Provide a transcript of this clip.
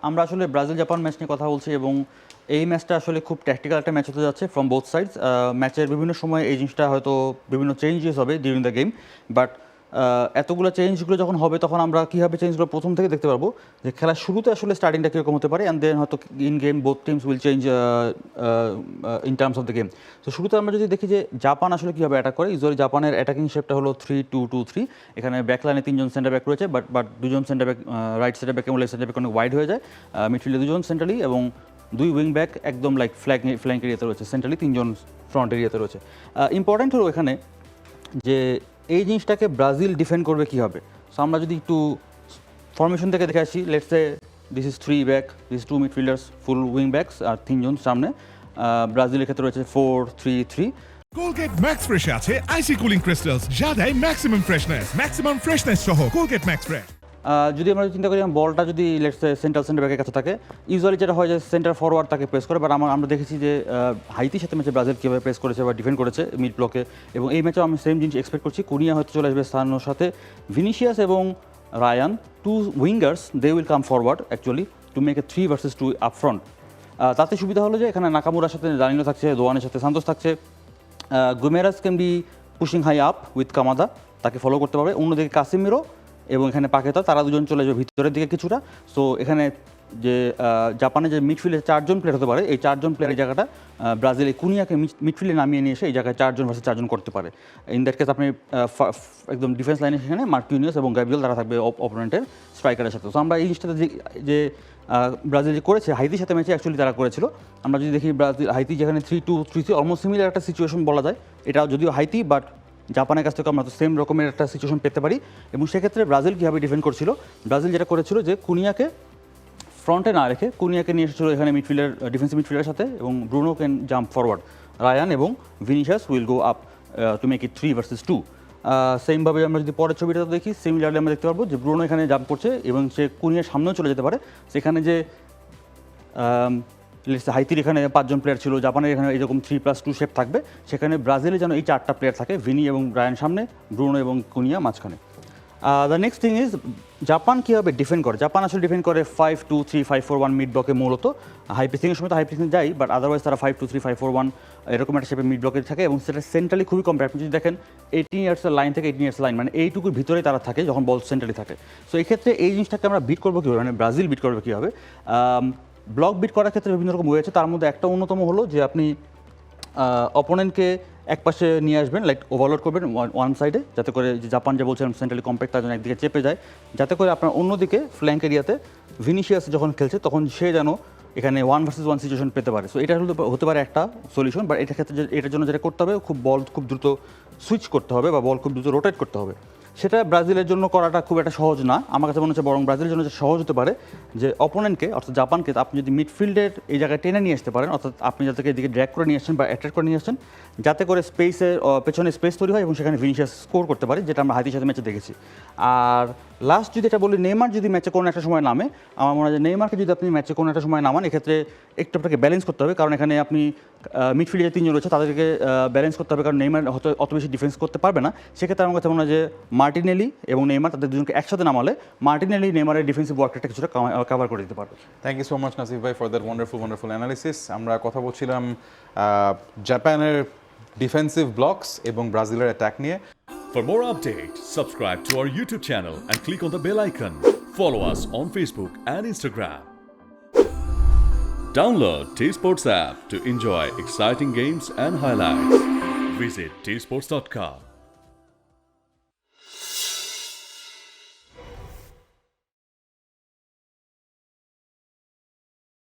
আমরা আসলে Brazil Japan match নিয়ে কথা বলছি এবং এই ম্যাচটা আসলে খুব ট্যাকটিক্যাল একটা ম্যাচ হতে যাচ্ছে ফ্রম বোথ সাইডস। ম্যাচের বিভিন্ন সময় এই জিনিসটা হয়তো বিভিন্ন চেঞ্জেস হবে ডিউরিং দ্য গেম, বাট এতগুলো চেঞ্জগুলো যখন হবে তখন আমরা কীভাবে চেঞ্জগুলো প্রথম থেকে দেখতে পারবো যে খেলার শুরুতে আসলে স্টার্টিংটা কীরকম হতে পারে, অ্যান্ড দেন হয়তো in game both teams will change in terms of the game. তো শুরুতে আমরা যদি দেখি যে জাপান আসলে কীভাবে অ্যাটাক করে, ইউজুয়ালি জাপানের অ্যাটাকিং শেপটা হলো 3-2-2-3। এখানে ব্যাকলাইনে 3জন সেন্টার ব্যাক রয়েছে, বাট দুজন centre back right centre back এবং লেফট সেন্টার ব্যাক অনেক ওয়াইড হয়ে যায়। মিডফিল্ডে দুজন সেন্ট্রালি এবং দুই উইং ব্যাক একদম লাইক ফ্ল্যাঙ্ক এরিয়াতে রয়েছে, সেন্ট্রালি 3জন ফ্রন্ট এরিয়াতে রয়েছে। ইম্পর্ট্যান্ট হলো এখানে যে এই জিনিসটাকে ব্রাজিল ডিফেন্ড করবে কীভাবে। সো আমরা যদি একটু ফরমেশন থেকে দেখে আসি, let's say this is 3 back, this 2 midfielders, full wing backs আর 3জন সামনে। ব্রাজিলের ক্ষেত্রে রয়েছে 4-3-3। কোলগেট ম্যাক্স ফ্রেশে আছে আইসি কুলিং ক্রিস্টালস, যা দেয় ম্যাক্সিমাম ফ্রেশনেস সহ কোলগেট ম্যাক্স ফ্রেশ। যদি আমরা চিন্তা করি বলটা যদি লেটস সেন্ট্রাল সেন্টার ব্যাকের কাছে থাকে, ইউজুয়ালি যেটা হয় যে সেন্টার ফরওয়ার্ড তাকে প্রেস করে, বাট আমরা দেখেছি যে হাইতির সাথে ম্যাচে ব্রাজিল কীভাবে প্রেস করেছে বা ডিফেন্ড করেছে মিড ব্লকে, এবং এই ম্যাচেও আমি সেম জিনিস এক্সপেক্ট করছি। কুনিয়া হয়তো চলে আসবে স্থানোর সাথে, ভিনিসিয়াস এবং Ryan, 2 wingers, they will come forward actually to make a 3 versus 2 upfront. তাতে সুবিধা হলো যে এখানে নাকামুরার সাথে দানিলো থাকছে, দোয়ানের সাথে সান্তোস থাকছে, Guimaraes can be pushing high up with Kamada, তাকে ফলো করতে পারবে। অন্যদিকে কাসিমিরো এবং এখানে পাকেতা, তারা দুজন চলে যাবে ভিতরের দিকে কিছুটা। সো এখানে যে জাপানের যে মিডফিল্ডে 4জন প্লেয়ার হতে পারে, এই 4জন প্লেয়ারের জায়গাটা ব্রাজিলে কুনিয়াকে মিডফিল্ডে নামিয়ে নিয়ে এসে এই জায়গায় 4জন ভার্সেস 4জন করতে পারে। ইন দ্যাট কেস আপনি একদম ডিফেন্স লাইনে সেখানে মার্কিউনিয়াস এবং গ্যাব্রিয়েল তারা থাকবে অপোনেন্টের স্ট্রাইকারের সাথে। সো আমরা এই জিনিসটাতে যে ব্রাজিল যে করেছে হাইতির সাথে ম্যাচে অ্যাকচুয়ালি তারা করেছিল। আমরা যদি দেখি ব্রাজিল হাইতি যেখানে 3-2-3 অলমোস্ট সিমিলার একটা সিচুয়েশন বলা যায়, এটা যদিও হাইতি বাট জাপানের কাছ থেকে আমরা তো সেম রকমের একটা সিচুয়েশন পেতে পারি। এবং সেক্ষেত্রে ব্রাজিল কীভাবে ডিফেন্ড করছিল, ব্রাজিল যেটা করেছিল যে কুনিয়াকে ফ্রন্টে না রেখে কুনিয়াকে নিয়ে এসেছিল এখানে মিডফিল্ডার, ডিফেন্সিভ মিডফিল্ডারের সাথে, এবং Bruno can jump forward, Ryan এবং Vinicius will go up to make it 3 versus 2। সেমভাবে আমরা যদি পরের ছবিটা দেখি, সিমিলারলি আমরা দেখতে পারবো যে ব্রুনো এখানে জাম্প করছে এবং সে কুনিয়ার সামনেও চলে যেতে পারে। সেখানে যে হাইতির এখানে 5জন প্লেয়ার ছিল, জাপানের এখানে এরকম 3+2 শেপ থাকবে, সেখানে ব্রাজিলে যেন এই 4টা প্লেয়ার থাকে, ভিনি এবং রায়ান সামনে, ব্রুনো এবং কুনিয়া মাঝখানে। The next thing is Japan কীভাবে ডিফেন্ড করে। জাপান আসলে ডিফেন্ড করে 5-2-3, 5-4-1 মিড ব্লকে মূলত। হাই প্রেসিংয়ের সময় তো হাই প্রেসিং যাই, বাট আদারওয়াইজ তারা 5-2-3, 5-4-1 এরকম একটা শেপে মিড ব্লকে থাকে, এবং সেটা সেন্ট্রালি খুবই কম। আপনি যদি দেখেন 18 ইয়ার্সের লাইন থেকে 18 ইয়ার্স লাইন, মানে এইটুকুর ভিতরেই তারা থাকে যখন বল সেন্ট্রালি থাকে। সো এই ক্ষেত্রে এই জিনিসটাকে আমরা বিট করবো কীভাবে, মানে ব্রাজিল বিট করবে কীভাবে। ব্লক বিট করার ক্ষেত্রে বিভিন্ন রকম ওয়ে আছে, তার মধ্যে একটা অন্যতম হলো যে আপনি অপোনেন্টকে এক পাশে নিয়ে আসবেন, লাইক ওভারলোড করবেন ওয়ান সাইডে, যাতে করে যে জাপান যে বলছেন সেন্ট্রালি কম্প্যাক্ট, তার জন্য একদিকে চেপে যায়, যাতে করে আপনার অন্যদিকে ফ্ল্যাঙ্ক এরিয়াতে ভিনিসিয়াস যখন খেলছে তখন সে যেন এখানে 1 ভার্সেস 1 সিচুয়েশন পেতে পারে। সো এটা হতে পারে একটা সলিউশন, বাট এটার ক্ষেত্রে এটার জন্য যেটা করতে হবে, বল খুব দ্রুত সুইচ করতে হবে বা বল খুব দ্রুত রোটেট করতে হবে। সেটা ব্রাজিলের জন্য করাটা খুব একটা সহজ না আমার কাছে মনে হচ্ছে, বরং ব্রাজিলের জন্য সহজ হতে পারে যে অপোনেন্টকে অর্থাৎ জাপানকে আপনি যদি মিডফিল্ডের এই জায়গায় টেনে নিয়ে আসতে পারেন, অর্থাৎ আপনি যাদেরকে এদিকে ড্র্যাগ করে নিয়ে আসছেন বা অ্যাট্রাক্ট করে নিয়ে আসছেন, যাতে করে স্পেসের পেছনে স্পেস তৈরি হয় এবং সেখানে ভিনিসিয়াস স্কোর করতে পারে, যেটা আমরা হাইতির সাথে ম্যাচে দেখেছি। আর লাস্ট যদি এটা বলি, নেইমার যদি ম্যাচে কোনো একটা সময় নামে, আমার মনে হয় যে নেইমারকে যদি আপনি ম্যাচে কোনো একটা সময় নামান, এক্ষেত্রে একটু আপনাকে ব্যালেন্স করতে হবে, কারণ এখানে আপনি মিডফিল্ডে যে 3জন রয়েছে তাদেরকে ব্যালেন্স করতে হবে, কারণ নেইমার হয়তো অত বেশি ডিফেন্স করতে পারবে না। সেক্ষেত্রে আমার কাছে মনে হয় যে মার্টিনেলি এবং নেইমার তাদের দুজনকে একসাথে নামালে মার্টিনেলি নেইমারের ডিফেন্সিভ ওয়ার্কটা কিছুটা কভার করে দিতে পারবে। Thank you so much Nasif ভাই ফর দ্যাট ওয়ান্ডারফুল অ্যানালিসিস। আমরা কথা বলছিলাম জাপানের ডিফেন্সিভ ব্লকস এবং ব্রাজিলের অ্যাটাক নিয়ে। For more updates, subscribe to our YouTube channel and click on the bell icon. Follow us on Facebook and Instagram. Download T-Sports app to enjoy exciting games and highlights. Visit tsports.com.